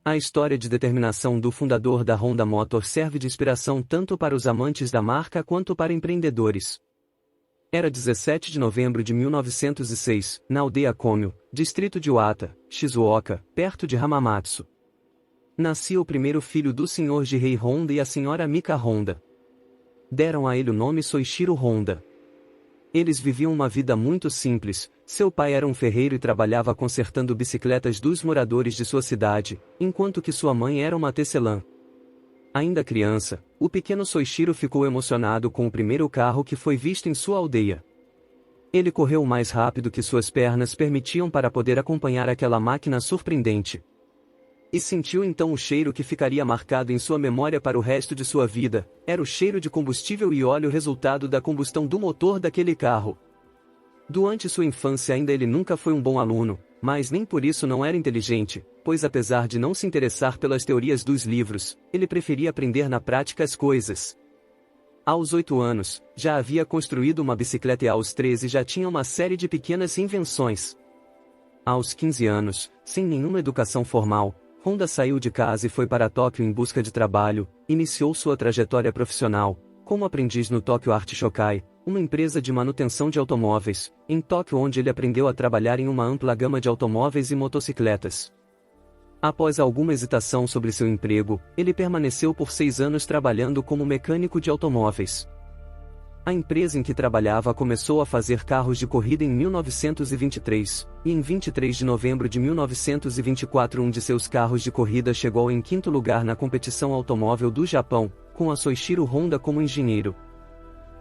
A história de determinação do fundador da Honda Motor serve de inspiração tanto para os amantes da marca quanto para empreendedores. Era 17 de novembro de 1906, na aldeia Komyo, distrito de Iwata, Shizuoka, perto de Hamamatsu. Nascia o primeiro filho do Sr. Jihei Honda e a Sra. Mika Honda. Deram a ele o nome Soichiro Honda. Eles viviam uma vida muito simples. Seu pai era um ferreiro e trabalhava consertando bicicletas dos moradores de sua cidade, enquanto que sua mãe era uma tecelã. Ainda criança, o pequeno Soichiro ficou emocionado com o primeiro carro que foi visto em sua aldeia. Ele correu mais rápido que suas pernas permitiam para poder acompanhar aquela máquina surpreendente. E sentiu então o cheiro que ficaria marcado em sua memória para o resto de sua vida. Era o cheiro de combustível e óleo resultado da combustão do motor daquele carro. Durante sua infância ainda ele nunca foi um bom aluno, mas nem por isso não era inteligente, pois apesar de não se interessar pelas teorias dos livros, ele preferia aprender na prática as coisas. Aos 8 anos, já havia construído uma bicicleta e aos 13 já tinha uma série de pequenas invenções. Aos 15 anos, sem nenhuma educação formal, Honda saiu de casa e foi para Tóquio em busca de trabalho. Iniciou sua trajetória profissional como aprendiz no Tokyo Art Shokai, uma empresa de manutenção de automóveis, em Tóquio, onde ele aprendeu a trabalhar em uma ampla gama de automóveis e motocicletas. Após alguma hesitação sobre seu emprego, ele permaneceu por 6 anos trabalhando como mecânico de automóveis. A empresa em que trabalhava começou a fazer carros de corrida em 1923, e em 23 de novembro de 1924 um de seus carros de corrida chegou em 5º lugar na competição automóvel do Japão, com a Soichiro Honda como engenheiro.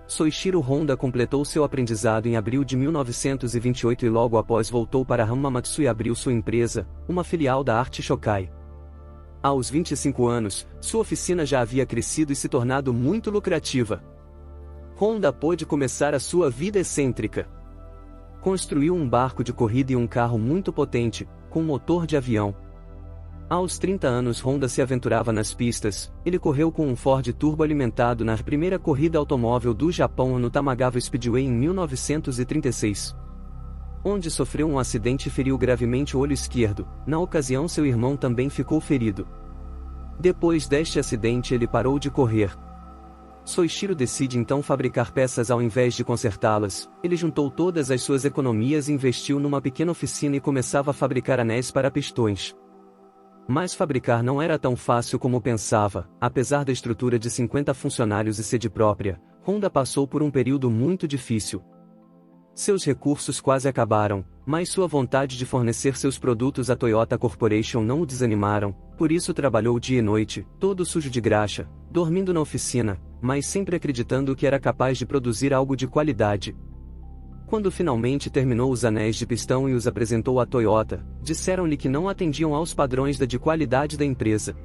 Soichiro Honda completou seu aprendizado em abril de 1928 e logo após voltou para Hamamatsu e abriu sua empresa, uma filial da Art Shokai. Aos 25 anos, sua oficina já havia crescido e se tornado muito lucrativa. Honda pôde começar a sua vida excêntrica. Construiu um barco de corrida e um carro muito potente, com motor de avião. Aos 30 anos Honda se aventurava nas pistas. Ele correu com um Ford Turbo alimentado na primeira corrida automóvel do Japão no Tamagawa Speedway em 1936. Onde sofreu um acidente e feriu gravemente o olho esquerdo. Na ocasião seu irmão também ficou ferido. Depois deste acidente ele parou de correr. Soichiro decide então fabricar peças ao invés de consertá-las. Ele juntou todas as suas economias e investiu numa pequena oficina e começava a fabricar anéis para pistões. Mas fabricar não era tão fácil como pensava. Apesar da estrutura de 50 funcionários e sede própria, Honda passou por um período muito difícil. Seus recursos quase acabaram, mas sua vontade de fornecer seus produtos à Toyota Corporation não o desanimaram, por isso trabalhou dia e noite, todo sujo de graxa, dormindo na oficina, mas sempre acreditando que era capaz de produzir algo de qualidade. Quando finalmente terminou os anéis de pistão e os apresentou à Toyota, disseram-lhe que não atendiam aos padrões de qualidade da empresa.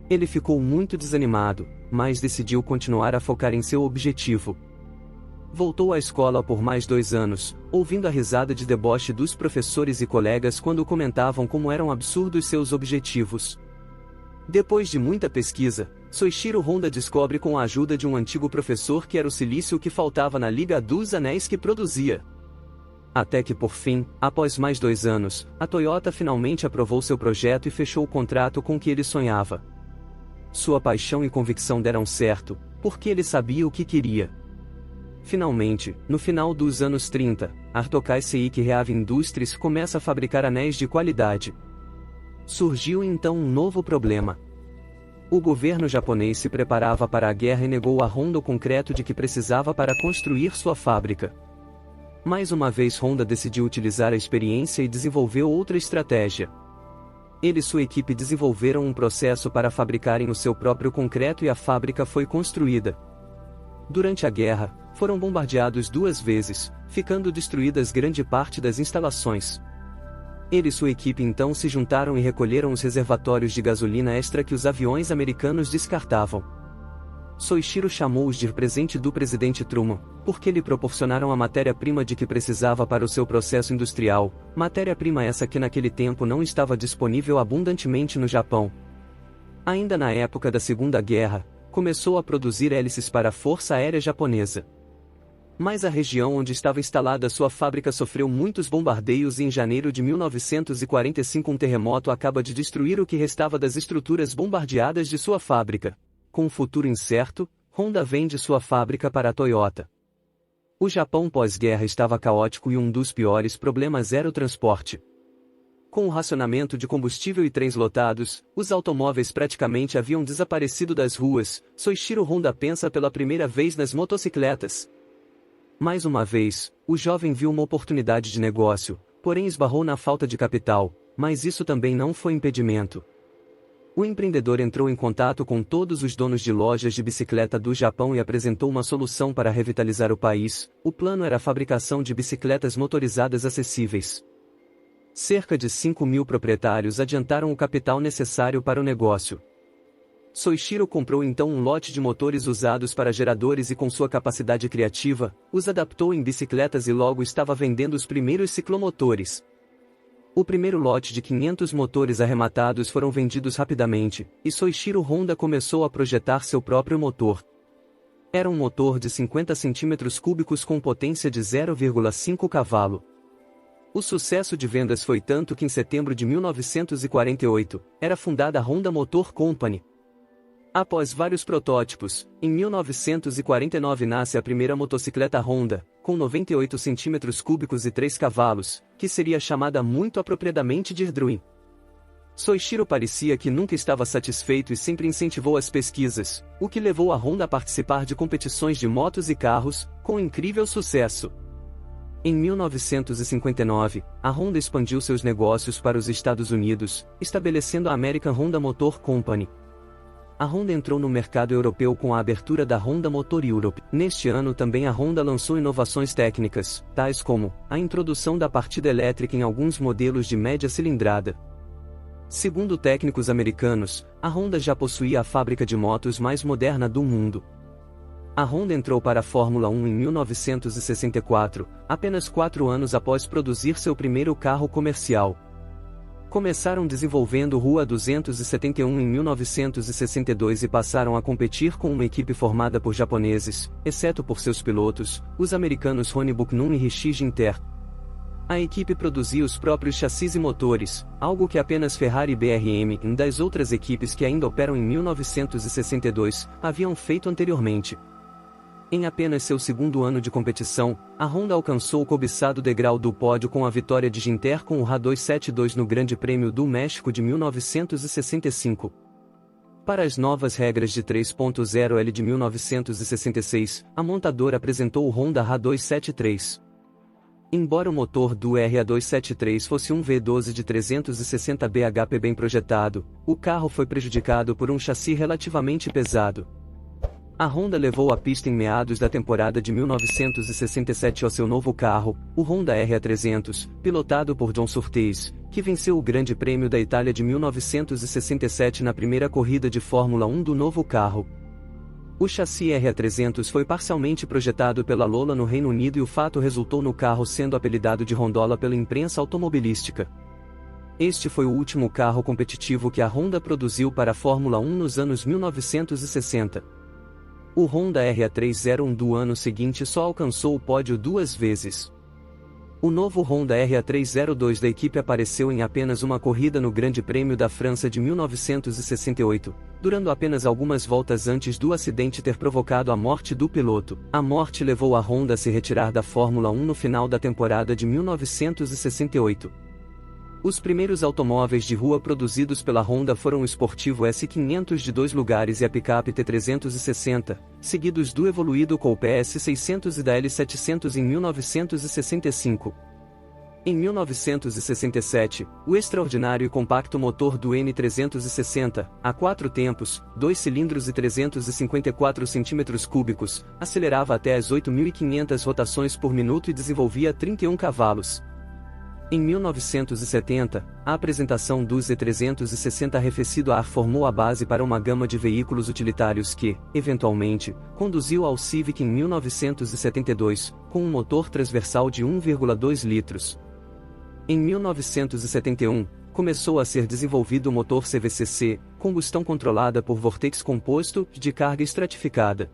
Ele ficou muito desanimado, mas decidiu continuar a focar em seu objetivo. Voltou à escola por mais 2 anos, ouvindo a risada de deboche dos professores e colegas quando comentavam como eram absurdos seus objetivos. Depois de muita pesquisa, Soichiro Honda descobre com a ajuda de um antigo professor que era o silício que faltava na liga dos anéis que produzia. Até que por fim, após mais 2 anos, a Toyota finalmente aprovou seu projeto e fechou o contrato com que ele sonhava. Sua paixão e convicção deram certo, porque ele sabia o que queria. Finalmente, no final dos anos 30, a Tokai Seiki Heavy Industries começa a fabricar anéis de qualidade. Surgiu então um novo problema. O governo japonês se preparava para a guerra e negou a Honda o concreto de que precisava para construir sua fábrica. Mais uma vez Honda decidiu utilizar a experiência e desenvolveu outra estratégia. Ele e sua equipe desenvolveram um processo para fabricarem o seu próprio concreto e a fábrica foi construída. Durante a guerra, foram bombardeados 2 vezes, ficando destruídas grande parte das instalações. Ele e sua equipe então se juntaram e recolheram os reservatórios de gasolina extra que os aviões americanos descartavam. Soichiro chamou-os de presente do presidente Truman, porque lhe proporcionaram a matéria-prima de que precisava para o seu processo industrial, matéria-prima essa que naquele tempo não estava disponível abundantemente no Japão. Ainda na época da Segunda Guerra, começou a produzir hélices para a Força Aérea Japonesa. Mas a região onde estava instalada sua fábrica sofreu muitos bombardeios e em janeiro de 1945 um terremoto acaba de destruir o que restava das estruturas bombardeadas de sua fábrica. Com um futuro incerto, Honda vende sua fábrica para a Toyota. O Japão pós-guerra estava caótico e um dos piores problemas era o transporte. Com o racionamento de combustível e trens lotados, os automóveis praticamente haviam desaparecido das ruas. Soichiro Honda pensa pela primeira vez nas motocicletas. Mais uma vez, o jovem viu uma oportunidade de negócio, porém esbarrou na falta de capital, mas isso também não foi impedimento. O empreendedor entrou em contato com todos os donos de lojas de bicicleta do Japão e apresentou uma solução para revitalizar o país. O plano era a fabricação de bicicletas motorizadas acessíveis. Cerca de 5.000 proprietários adiantaram o capital necessário para o negócio. Soichiro comprou então um lote de motores usados para geradores e com sua capacidade criativa, os adaptou em bicicletas e logo estava vendendo os primeiros ciclomotores. O primeiro lote de 500 motores arrematados foram vendidos rapidamente, e Soichiro Honda começou a projetar seu próprio motor. Era um motor de 50 cm3 com potência de 0,5 cavalo. O sucesso de vendas foi tanto que em setembro de 1948, era fundada a Honda Motor Company. Após vários protótipos, em 1949 nasce a primeira motocicleta Honda, com 98 cm3 e 3 cavalos, que seria chamada muito apropriadamente de Erdruin. Soichiro parecia que nunca estava satisfeito e sempre incentivou as pesquisas, o que levou a Honda a participar de competições de motos e carros, com incrível sucesso. Em 1959, a Honda expandiu seus negócios para os Estados Unidos, estabelecendo a American Honda Motor Company. A Honda entrou no mercado europeu com a abertura da Honda Motor Europe. Neste ano também a Honda lançou inovações técnicas, tais como a introdução da partida elétrica em alguns modelos de média cilindrada. Segundo técnicos americanos, a Honda já possuía a fábrica de motos mais moderna do mundo. A Honda entrou para a Fórmula 1 em 1964, apenas 4 anos após produzir seu primeiro carro comercial. Começaram desenvolvendo o Rua 271 em 1962 e passaram a competir com uma equipe formada por japoneses, exceto por seus pilotos, os americanos Ronnie Buchanan e Rishi Ginter. A equipe produzia os próprios chassis e motores, algo que apenas Ferrari e BRM e das outras equipes que ainda operam em 1962 haviam feito anteriormente. Em apenas seu segundo ano de competição, a Honda alcançou o cobiçado degrau do pódio com a vitória de Ginter com o RA272 no Grande Prêmio do México de 1965. Para as novas regras de 3.0L de 1966, a montadora apresentou o Honda RA273. Embora o motor do RA273 fosse um V12 de 360 bhp bem projetado, o carro foi prejudicado por um chassi relativamente pesado. A Honda levou à pista em meados da temporada de 1967 ao seu novo carro, o Honda RA300, pilotado por John Surtees, que venceu o Grande Prêmio da Itália de 1967 na primeira corrida de Fórmula 1 do novo carro. O chassi RA300 foi parcialmente projetado pela Lola no Reino Unido e o fato resultou no carro sendo apelidado de Rondola pela imprensa automobilística. Este foi o último carro competitivo que a Honda produziu para a Fórmula 1 nos anos 1960. O Honda RA301 do ano seguinte só alcançou o pódio 2 vezes. O novo Honda RA302 da equipe apareceu em apenas uma corrida no Grande Prêmio da França de 1968, durando apenas algumas voltas antes do acidente ter provocado a morte do piloto. A morte levou a Honda a se retirar da Fórmula 1 no final da temporada de 1968. Os primeiros automóveis de rua produzidos pela Honda foram o esportivo S500 de 2 lugares e a picape T360, seguidos do evoluído Coupe S600 e da L700 em 1965. Em 1967, o extraordinário e compacto motor do N360, a 4 tempos, 2 cilindros e 354 cm3, acelerava até as 8.500 rotações por minuto e desenvolvia 31 cavalos. Em 1970, a apresentação do Z360 arrefecido a ar formou a base para uma gama de veículos utilitários que, eventualmente, conduziu ao Civic em 1972, com um motor transversal de 1,2 litros. Em 1971, começou a ser desenvolvido o motor CVCC, combustão controlada por vórtex composto, de carga estratificada.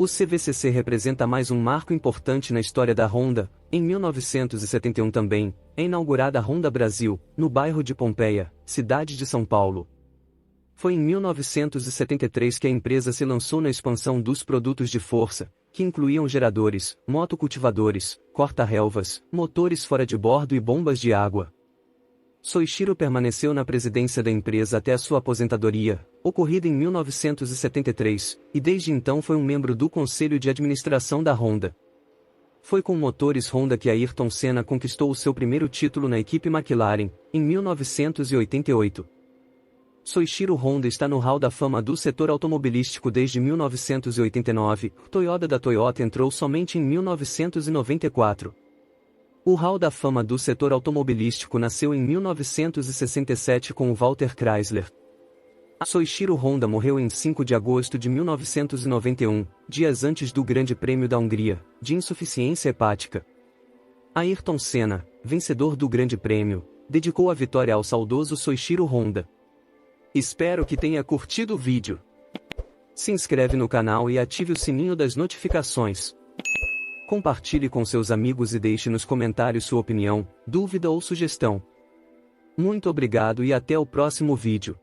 O CVCC representa mais um marco importante na história da Honda. Em 1971 também, é inaugurada a Honda Brasil, no bairro de Pompeia, cidade de São Paulo. Foi em 1973 que a empresa se lançou na expansão dos produtos de força, que incluíam geradores, motocultivadores, corta-relvas, motores fora de bordo e bombas de água. Soichiro permaneceu na presidência da empresa até a sua aposentadoria, ocorrida em 1973, e desde então foi um membro do conselho de administração da Honda. Foi com motores Honda que Ayrton Senna conquistou o seu primeiro título na equipe McLaren, em 1988. Soichiro Honda está no Hall da Fama do setor automobilístico desde 1989, Toyota da Toyota entrou somente em 1994. O Hall da Fama do setor automobilístico nasceu em 1967 com o Walter Chrysler. Soichiro Honda morreu em 5 de agosto de 1991, dias antes do Grande Prêmio da Hungria, de insuficiência hepática. Ayrton Senna, vencedor do Grande Prêmio, dedicou a vitória ao saudoso Soichiro Honda. Espero que tenha curtido o vídeo. Se inscreve no canal e ative o sininho das notificações. Compartilhe com seus amigos e deixe nos comentários sua opinião, dúvida ou sugestão. Muito obrigado e até o próximo vídeo.